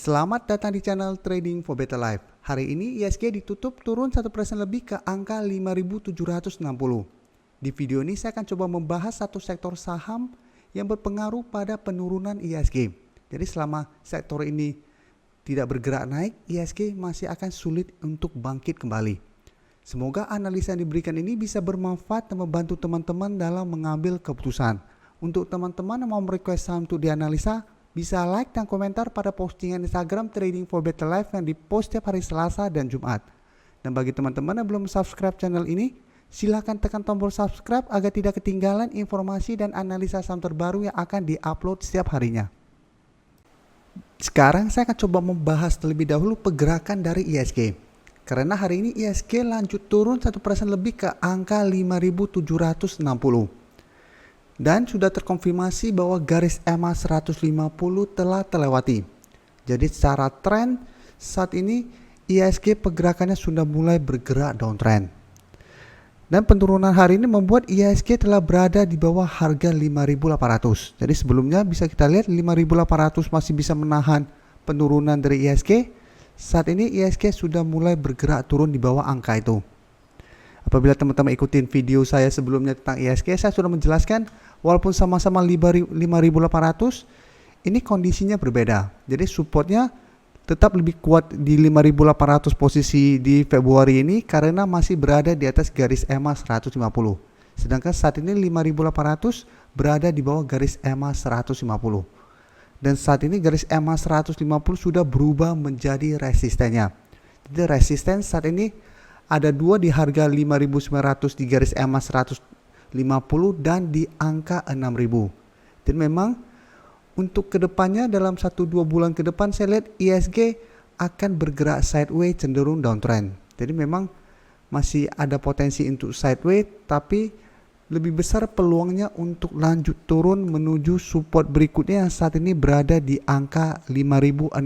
Selamat datang di channel Trading for Better Life. Hari ini ISG ditutup turun 1% lebih ke angka 5.760. Di video ini saya akan coba membahas satu sektor saham yang berpengaruh pada penurunan ISG. Jadi selama sektor ini tidak bergerak naik, ISG masih akan sulit untuk bangkit kembali. Semoga analisa yang diberikan ini bisa bermanfaat dan membantu teman-teman dalam mengambil keputusan. Untuk teman-teman yang mau merequest saham untuk dianalisa, bisa like dan komentar pada postingan Instagram Trading for Better Life yang dipost setiap hari Selasa dan Jumat. Dan bagi teman-teman yang belum subscribe channel ini, silakan tekan tombol subscribe agar tidak ketinggalan informasi dan analisa saham terbaru yang akan diupload setiap harinya. Sekarang saya akan coba membahas terlebih dahulu pergerakan dari ISG. Karena hari ini ISG lanjut turun 1% lebih ke angka 5.760. Dan sudah terkonfirmasi bahwa garis EMA 150 telah terlewati. Jadi secara tren saat ini ISG pergerakannya sudah mulai bergerak downtrend. Dan penurunan hari ini membuat ISG telah berada di bawah harga 5.800. Jadi sebelumnya bisa kita lihat 5.800 masih bisa menahan penurunan dari ISG. Saat ini ISG sudah mulai bergerak turun di bawah angka itu. Apabila teman-teman ikutin video saya sebelumnya tentang ISG, saya sudah menjelaskan walaupun sama-sama 5.800, ini kondisinya berbeda. Jadi supportnya tetap lebih kuat di 5.800 posisi di Februari ini karena masih berada di atas garis EMA 150. Sedangkan saat ini 5.800 berada di bawah garis EMA 150. Dan saat ini garis EMA 150 sudah berubah menjadi resistennya. Jadi resisten saat ini ada dua di harga 5.900 di garis EMA 150 dan di angka 6.000. Dan memang untuk kedepannya dalam 1-2 bulan ke depan saya lihat ISG akan bergerak sideways cenderung downtrend. Jadi memang masih ada potensi untuk sideways, tapi lebih besar peluangnya untuk lanjut turun menuju support berikutnya yang saat ini berada di angka 5.650.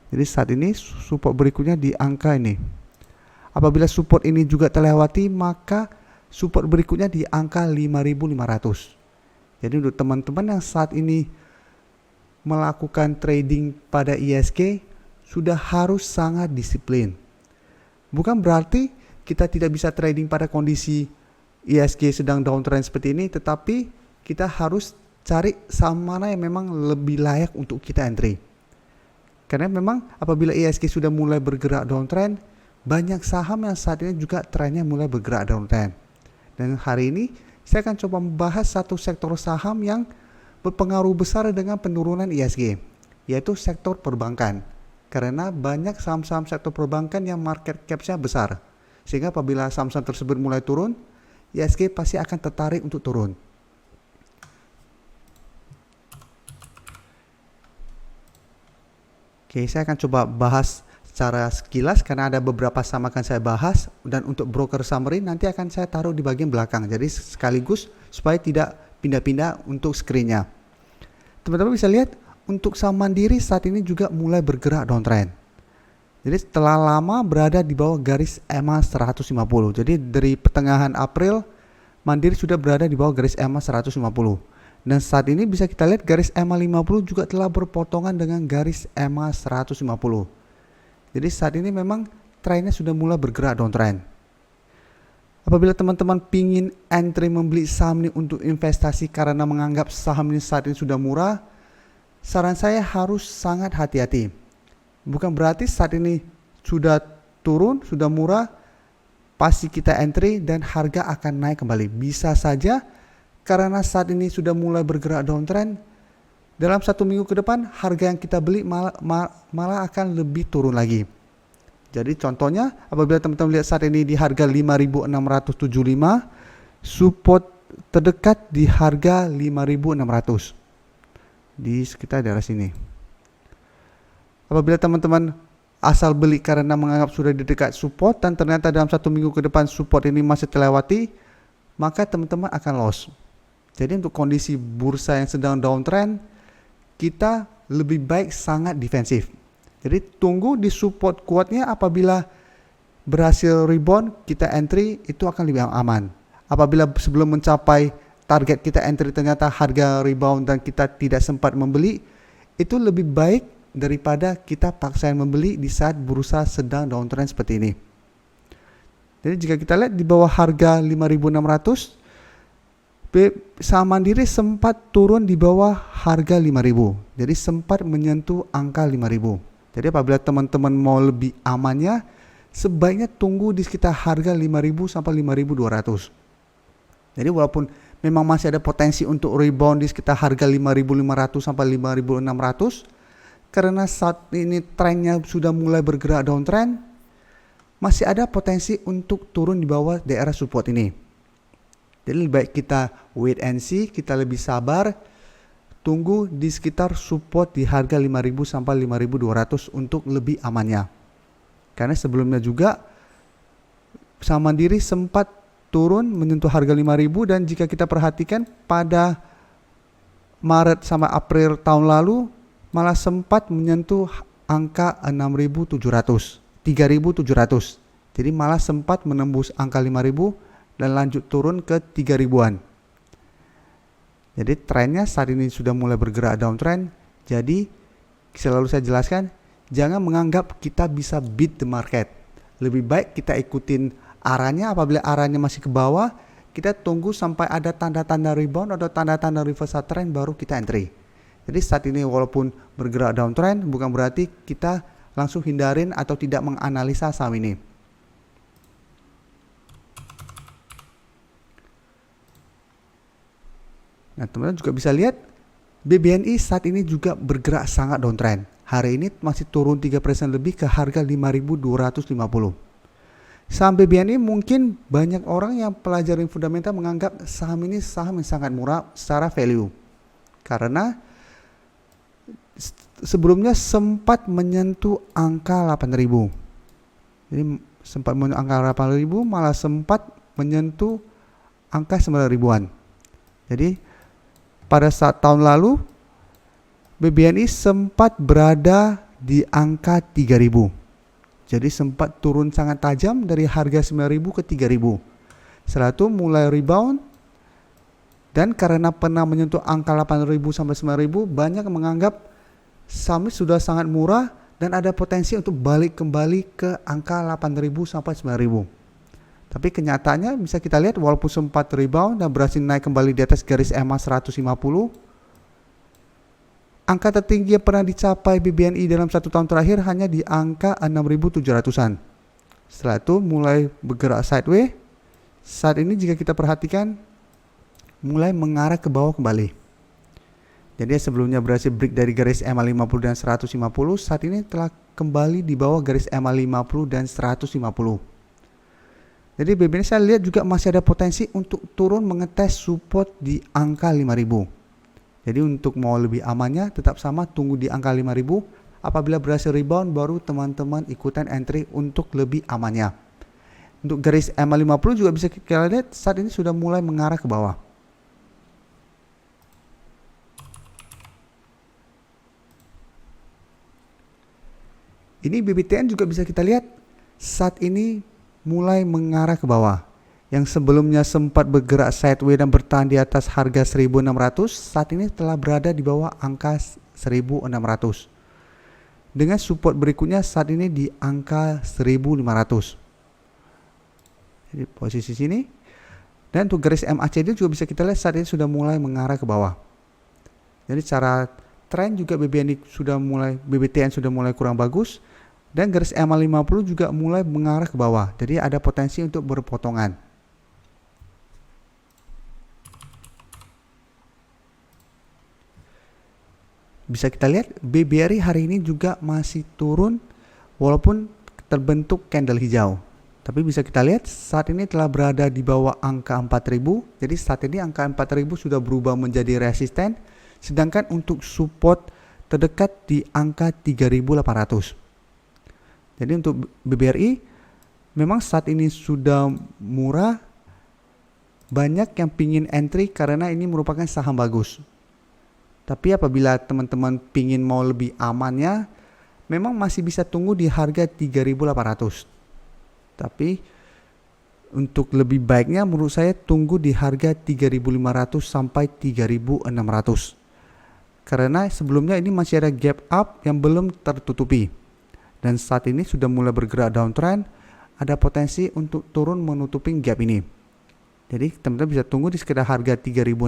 Jadi saat ini support berikutnya di angka ini. Apabila support ini juga terlewati, maka support berikutnya di angka 5.500. Jadi untuk teman-teman yang saat ini melakukan trading pada ISG sudah harus sangat disiplin. Bukan berarti kita tidak bisa trading pada kondisi ISG sedang downtrend seperti ini, tetapi kita harus cari saham mana yang memang lebih layak untuk kita entry. Karena memang apabila ISG sudah mulai bergerak downtrend, banyak saham yang saat ini juga trennya mulai bergerak downtrend. Dan hari ini saya akan coba membahas satu sektor saham yang berpengaruh besar dengan penurunan ISG, yaitu sektor perbankan. Karena banyak saham-saham sektor perbankan yang market cap-nya besar. Sehingga apabila saham-saham tersebut mulai turun, ISG pasti akan tertarik untuk turun. Oke, saya akan coba bahas secara sekilas karena ada beberapa saham akan saya bahas, dan untuk broker summary nanti akan saya taruh di bagian belakang. Jadi sekaligus supaya tidak pindah-pindah untuk screen-nya. Teman-teman bisa lihat untuk saham Mandiri saat ini juga mulai bergerak downtrend. Jadi setelah lama berada di bawah garis EMA 150. Jadi dari pertengahan April Mandiri sudah berada di bawah garis EMA 150. Dan saat ini bisa kita lihat garis EMA 50 juga telah berpotongan dengan garis EMA 150. Jadi saat ini memang trennya sudah mulai bergerak downtrend. Apabila teman-teman pingin entry membeli saham ini untuk investasi karena menganggap saham ini saat ini sudah murah, saran saya harus sangat hati-hati. Bukan berarti saat ini sudah turun, sudah murah, pasti kita entry dan harga akan naik kembali. Bisa saja karena saat ini sudah mulai bergerak downtrend, dalam 1 minggu ke depan harga yang kita beli malah akan lebih turun lagi. Jadi contohnya apabila teman-teman lihat saat ini di harga 5.675, support terdekat di harga 5.600 di sekitar daerah sini. Apabila teman-teman asal beli karena menganggap sudah di dekat support dan ternyata dalam 1 minggu ke depan support ini masih terlewati, maka teman-teman akan loss. Jadi untuk kondisi bursa yang sedang downtrend, kita lebih baik sangat defensif. Jadi tunggu di support kuatnya, apabila berhasil rebound kita entry, itu akan lebih aman. Apabila sebelum mencapai target kita entry ternyata harga rebound dan kita tidak sempat membeli, itu lebih baik daripada kita paksain membeli di saat bursa sedang downtrend seperti ini. Jadi jika kita lihat di bawah harga 5.600, saham Mandiri sempat turun di bawah harga 5.000. Jadi sempat menyentuh angka 5.000. Jadi apabila teman-teman mau lebih amannya, sebaiknya tunggu di sekitar harga 5.000 sampai 5.200. Jadi walaupun memang masih ada potensi untuk rebound di sekitar harga 5.500 sampai 5.600, karena saat ini trennya sudah mulai bergerak downtrend, masih ada potensi untuk turun di bawah daerah support ini. Jadi lebih baik kita wait and see, kita lebih sabar, tunggu di sekitar support di harga 5.000 sampai 5.200 untuk lebih amannya. Karena sebelumnya juga saham Mandiri sempat turun menyentuh harga 5.000, dan jika kita perhatikan pada Maret sama April tahun lalu malah sempat menyentuh angka 6.700, 3.700. Jadi malah sempat menembus angka 5.000 dan lanjut turun ke 3.000-an. Jadi trennya saat ini sudah mulai bergerak downtrend. Jadi selalu saya jelaskan, jangan menganggap kita bisa beat the market. Lebih baik kita ikutin arahnya. Apabila arahnya masih ke bawah, kita tunggu sampai ada tanda-tanda rebound atau tanda-tanda reversal trend baru kita entry. Jadi saat ini walaupun bergerak downtrend, bukan berarti kita langsung hindarin atau tidak menganalisa saham ini. Nah, teman-teman juga bisa lihat BBNI saat ini juga bergerak sangat downtrend. Hari ini masih turun 3% lebih ke harga 5.250. Saham BBNI mungkin banyak orang yang pelajari fundamental menganggap saham ini saham yang sangat murah secara value. Karena sebelumnya sempat menyentuh angka 8.000. Jadi sempat menyentuh angka 8.000, malah sempat menyentuh angka 9.000-an. Jadi pada saat tahun lalu BBNI sempat berada di angka 3.000. Jadi sempat turun sangat tajam dari harga 9.000 ke 3.000. Setelah itu mulai rebound, dan karena pernah menyentuh angka 8.000 sampai 9.000, banyak menganggap saham ini sudah sangat murah dan ada potensi untuk balik kembali ke angka 8.000 sampai 9.000. Tapi kenyataannya bisa kita lihat walaupun sempat rebound dan berhasil naik kembali di atas garis EMA 150, angka tertinggi yang pernah dicapai BBNI dalam 1 tahun terakhir hanya di angka 6.700-an. Setelah itu mulai bergerak sideways. Saat ini jika kita perhatikan mulai mengarah ke bawah kembali. Jadi sebelumnya berhasil break dari garis EMA 50 dan 150, saat ini telah kembali di bawah garis EMA 50 dan 150. Jadi BBNI saya lihat juga masih ada potensi untuk turun mengetes support di angka 5.000. Jadi untuk mau lebih amannya tetap sama, tunggu di angka 5.000. Apabila berhasil rebound baru teman-teman ikutan entry untuk lebih amannya. Untuk garis EMA 50 juga bisa kita lihat saat ini sudah mulai mengarah ke bawah. Ini BBTN juga bisa kita lihat saat ini mulai mengarah ke bawah. Yang sebelumnya sempat bergerak sideways dan bertahan di atas harga 1.600, saat ini telah berada di bawah angka 1.600. Dengan support berikutnya saat ini di angka 1.500. Jadi posisi sini. Dan untuk garis MACD juga bisa kita lihat saat ini sudah mulai mengarah ke bawah. Jadi secara tren juga BBTN sudah mulai kurang bagus. Dan garis EMA 50 juga mulai mengarah ke bawah. Jadi ada potensi untuk berpotongan. Bisa kita lihat BBRI hari ini juga masih turun walaupun terbentuk candle hijau. Tapi bisa kita lihat saat ini telah berada di bawah angka 4.000. Jadi saat ini angka 4.000 sudah berubah menjadi resisten. Sedangkan untuk support terdekat di angka 3.800. Jadi untuk BBRI memang saat ini sudah murah. Banyak yang pingin entry karena ini merupakan saham bagus. Tapi apabila teman-teman pingin mau lebih amannya, memang masih bisa tunggu di harga 3.800. Tapi untuk lebih baiknya menurut saya tunggu di harga 3.500 sampai 3.600. karena sebelumnya ini masih ada gap up yang belum tertutupi. Dan saat ini sudah mulai bergerak downtrend, ada potensi untuk turun menutupi gap ini. Jadi teman-teman bisa tunggu di sekitar harga 3.600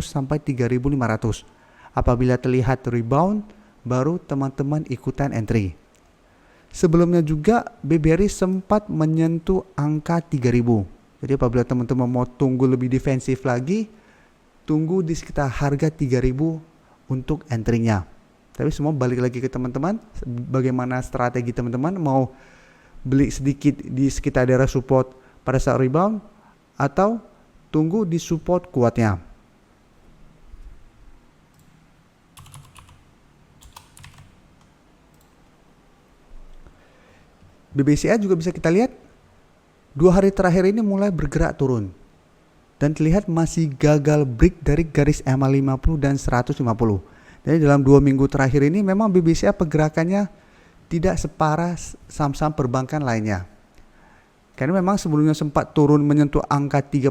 sampai 3.500. Apabila terlihat rebound, baru teman-teman ikutan entry. Sebelumnya juga BBRI sempat menyentuh angka 3.000. Jadi apabila teman-teman mau tunggu lebih defensif lagi, tunggu di sekitar harga 3.000 untuk entry-nya. Tapi semua balik lagi ke teman-teman, bagaimana strategi teman-teman, mau beli sedikit di sekitar daerah support pada saat rebound atau tunggu di support kuatnya. BBCA juga bisa kita lihat 2 hari terakhir ini mulai bergerak turun dan terlihat masih gagal break dari garis EMA 50 dan 150. Jadi dalam 2 minggu terakhir ini memang BBCA pergerakannya tidak separah saham-saham perbankan lainnya. Karena memang sebelumnya sempat turun menyentuh angka 30.000,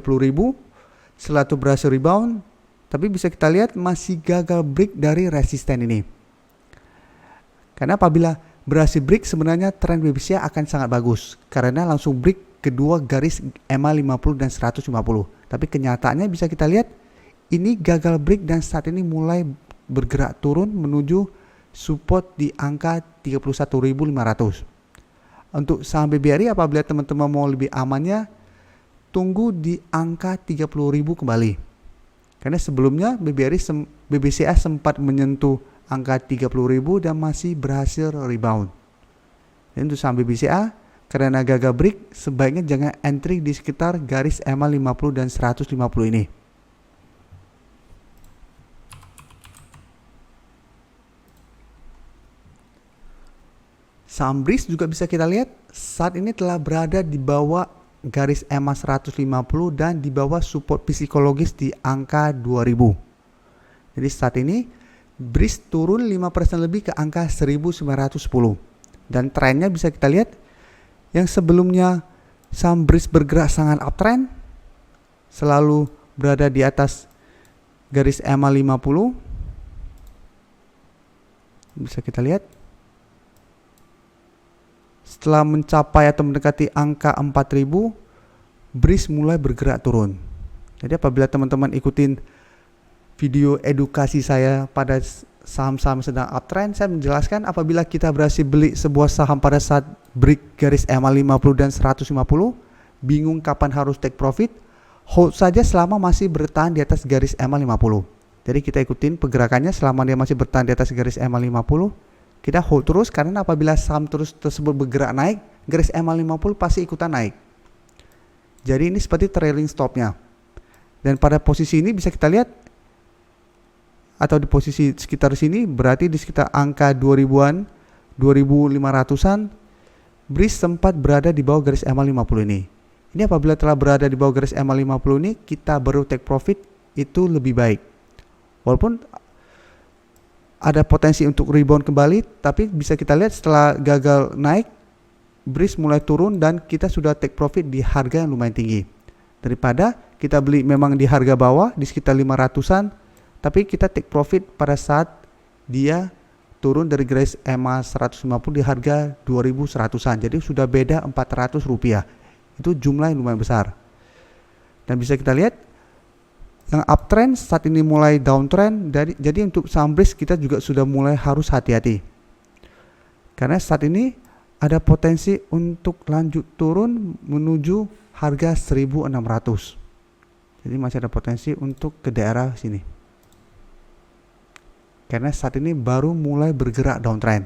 setelah itu berhasil rebound, tapi bisa kita lihat masih gagal break dari resisten ini. Karena apabila berhasil break sebenarnya tren BBCA akan sangat bagus karena langsung break kedua garis EMA 50 dan 150. Tapi kenyataannya bisa kita lihat ini gagal break dan saat ini mulai bergerak turun menuju support di angka 31.500. Untuk saham BBRI apabila teman-teman mau lebih amannya, tunggu di angka 30.000 kembali. Karena sebelumnya BBCA sempat menyentuh angka 30.000 dan masih berhasil rebound. Dan untuk saham BBCA karena gagal break, sebaiknya jangan entry di sekitar garis EMA 50 dan 150 ini. Saham BRIS juga bisa kita lihat saat ini telah berada di bawah garis EMA 150 dan di bawah support psikologis di angka 2000. Jadi saat ini BRIS turun 5% lebih ke angka 1910. Dan trennya bisa kita lihat yang sebelumnya saham BRIS bergerak sangat uptrend, selalu berada di atas garis EMA 50. Bisa kita lihat setelah mencapai atau mendekati angka 4.000, BRIS mulai bergerak turun. Jadi apabila teman-teman ikutin video edukasi saya pada saham-saham sedang uptrend, saya menjelaskan apabila kita berhasil beli sebuah saham pada saat break garis EMA 50 dan 150, bingung kapan harus take profit, hold saja selama masih bertahan di atas garis EMA 50. Jadi kita ikutin pergerakannya selama dia masih bertahan di atas garis EMA 50. Kita hold terus karena apabila saham terus tersebut bergerak naik, garis EMA 50 pasti ikutan naik. Jadi ini seperti trailing stopnya. Dan pada posisi ini bisa kita lihat atau di posisi sekitar sini berarti di sekitar angka 2000-an, 2500-an, BRIS sempat berada di bawah garis EMA 50 ini. Ini apabila telah berada di bawah garis EMA 50 ini, kita baru take profit, itu lebih baik. Walaupun ada potensi untuk rebound kembali, tapi bisa kita lihat setelah gagal naik, BRIS mulai turun dan kita sudah take profit di harga yang lumayan tinggi. Daripada kita beli memang di harga bawah di sekitar 500-an, tapi kita take profit pada saat dia turun dari garis EMA 150 di harga 2100-an. Jadi sudah beda 400 rupiah. Itu jumlah yang lumayan besar. Dan bisa kita lihat yang uptrend saat ini mulai downtrend. Jadi untuk saham BRIS kita juga sudah mulai harus hati-hati. Karena saat ini ada potensi untuk lanjut turun menuju harga 1.600. Jadi masih ada potensi untuk ke daerah sini. Karena saat ini baru mulai bergerak downtrend.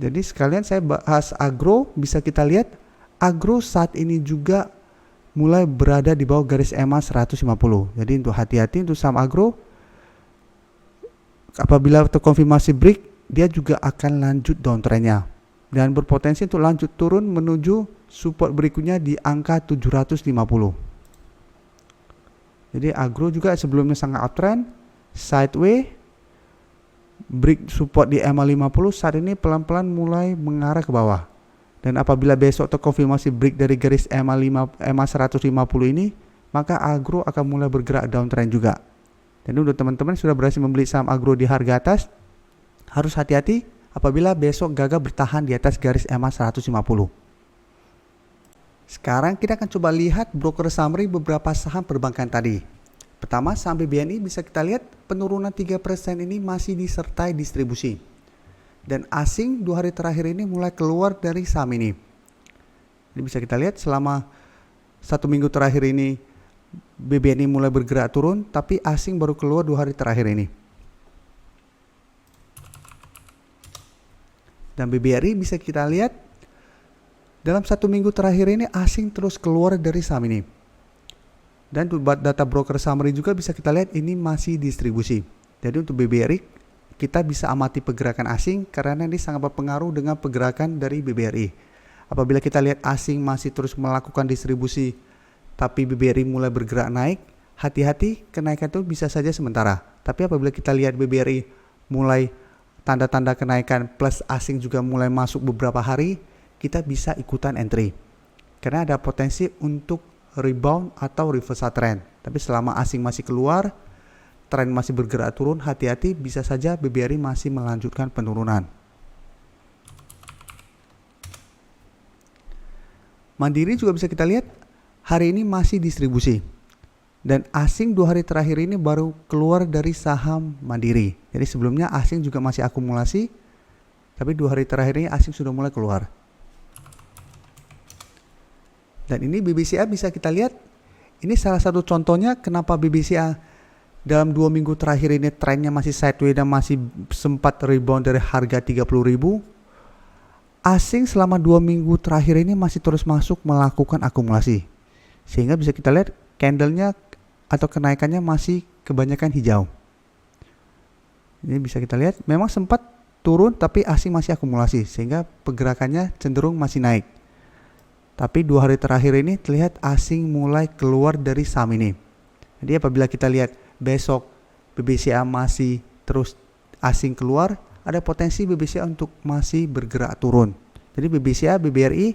Jadi sekalian saya bahas agro, bisa kita lihat agro saat ini juga mulai berada di bawah garis EMA 150. Jadi untuk hati-hati untuk saham agro, apabila terkonfirmasi break, dia juga akan lanjut downtrendnya dan berpotensi untuk lanjut turun menuju support berikutnya di angka 750. Jadi agro juga sebelumnya sangat uptrend, sideways, break support di EMA 50, saat ini pelan-pelan mulai mengarah ke bawah. Dan apabila besok terkonfirmasi break dari garis EMA 150 ini, maka agro akan mulai bergerak downtrend juga. Dan untuk teman-teman sudah berhasil membeli saham agro di harga atas, harus hati-hati apabila besok gagal bertahan di atas garis EMA 150. Sekarang kita akan coba lihat broker summary beberapa saham perbankan tadi. Pertama, saham BBNI bisa kita lihat penurunan 3% ini masih disertai distribusi. Dan asing 2 hari terakhir ini mulai keluar dari saham ini. Ini bisa kita lihat selama 1 minggu terakhir ini BBNI mulai bergerak turun, tapi asing baru keluar 2 hari terakhir ini. Dan BBRI bisa kita lihat dalam 1 minggu terakhir ini asing terus keluar dari saham ini. Dan buat data broker summary juga bisa kita lihat ini masih distribusi. Jadi untuk BBRI kita bisa amati pergerakan asing karena ini sangat berpengaruh dengan pergerakan dari BBRI. Apabila kita lihat asing masih terus melakukan distribusi tapi BBRI mulai bergerak naik, hati-hati, kenaikan itu bisa saja sementara. Tapi apabila kita lihat BBRI mulai tanda-tanda kenaikan plus asing juga mulai masuk beberapa hari, kita bisa ikutan entry. Karena ada potensi untuk rebound atau reversal trend. Tapi selama asing masih keluar, tren masih bergerak turun, hati-hati, bisa saja BBRI masih melanjutkan penurunan. Mandiri juga bisa kita lihat hari ini masih distribusi. Dan asing 2 hari terakhir ini baru keluar dari saham Mandiri. Jadi sebelumnya asing juga masih akumulasi, tapi 2 hari terakhir ini asing sudah mulai keluar. Dan ini BBCA bisa kita lihat, ini salah satu contohnya kenapa BBCA dalam 2 minggu terakhir ini trennya masih sideways dan masih sempat rebound dari harga 30.000. Asing selama 2 minggu terakhir ini masih terus masuk melakukan akumulasi. Sehingga bisa kita lihat candlenya atau kenaikannya masih kebanyakan hijau. Ini bisa kita lihat memang sempat turun tapi asing masih akumulasi sehingga pergerakannya cenderung masih naik. Tapi 2 hari terakhir ini terlihat asing mulai keluar dari saham ini. Jadi apabila kita lihat besok BBCA masih terus asing keluar, ada potensi BBCA untuk masih bergerak turun. Jadi BBCA, BBRI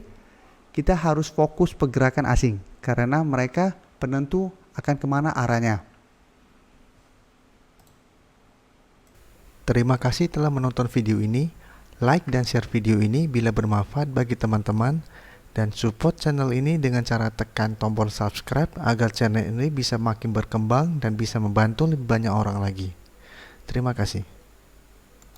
kita harus fokus pergerakan asing karena mereka penentu akan kemana arahnya. Terima kasih telah menonton video ini. Like dan share video ini bila bermanfaat bagi teman-teman. Dan support channel ini dengan cara tekan tombol subscribe agar channel ini bisa makin berkembang dan bisa membantu lebih banyak orang lagi. Terima kasih.